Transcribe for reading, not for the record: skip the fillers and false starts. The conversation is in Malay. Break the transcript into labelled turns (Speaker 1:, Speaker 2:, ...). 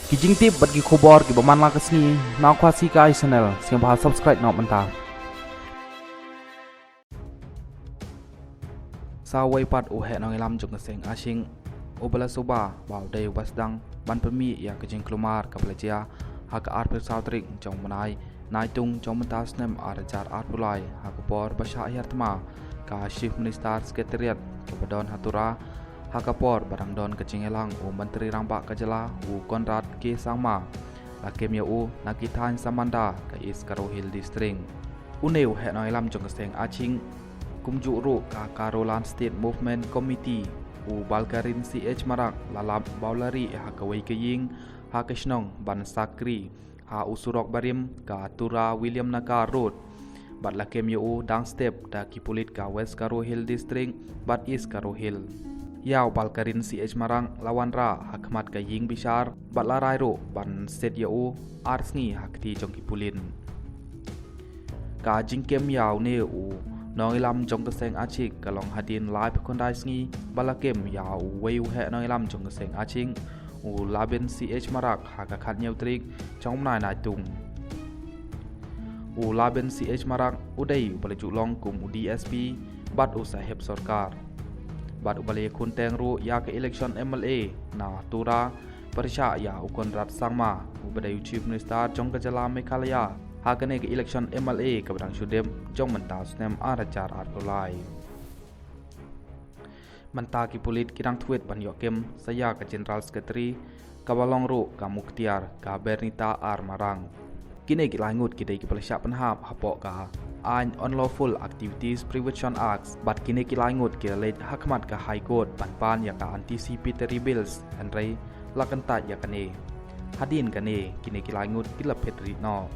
Speaker 1: kijing tip bat gi khobor gi baman la kasni na khwasi kai channel siang ba subscribe nok manta sawai pat o he nang lam jong seng asing obala soba baw dei wasdang ban pemi ya kijing klumar kaplaja hak art per sautrik jong manai nai tung jong mata snem arajar art pulai hak por basha yartma ka chief minister sekretariat kebadon hatura Hakapor barang don kecingelang u menteri rambak kajala u Konrad K Sangma lakem ya u nakitan samanda ka is karohil district uneu he noi lam jong seng aching kumju ru ka Carolan State Movement Committee u Balkarin CH Marak lalap baulari hakawai keying hakesnong ban sakri ha usurok barim ka tura William Naka Road bat lakem ya u dang step da kipulit ka West Karohil district bat is Karohil Yau Balkarin CH Marang lawan ra hakmat ka ying bishar batlarai ro ban set yau arsngi hakti jongki pulin ka jingkem yau ne u noilam jong keseng achik kalong hadin live kondai sngi balakem yau weu he noilam jong keseng aching u laben CH Marak hakakat neutrik jong nai nai tung u laben CH Marak udai balaju long kum DSP bat u sahib sarkar Bat ubali kun tengru ya ke election MLA na tura persya ya ukon rat sangma ubadai chief minister jong kejala Meghalaya hakane ke election MLA ke badang sudem jong mentau snem arajar artolai menta ki pulit kirang tweet ban yokem saya ke general secretary kabalong ru ka muktiar ka Bernita Armarang kini ki langut kita ki persya penhap hapok ka An unlawful activities prevention acts bat kini kilangut kilalit hakmat ka high court panpan ya ka anticipatory bills andrei lakantat ya kane hadin kane kini kilangut kilapet ri no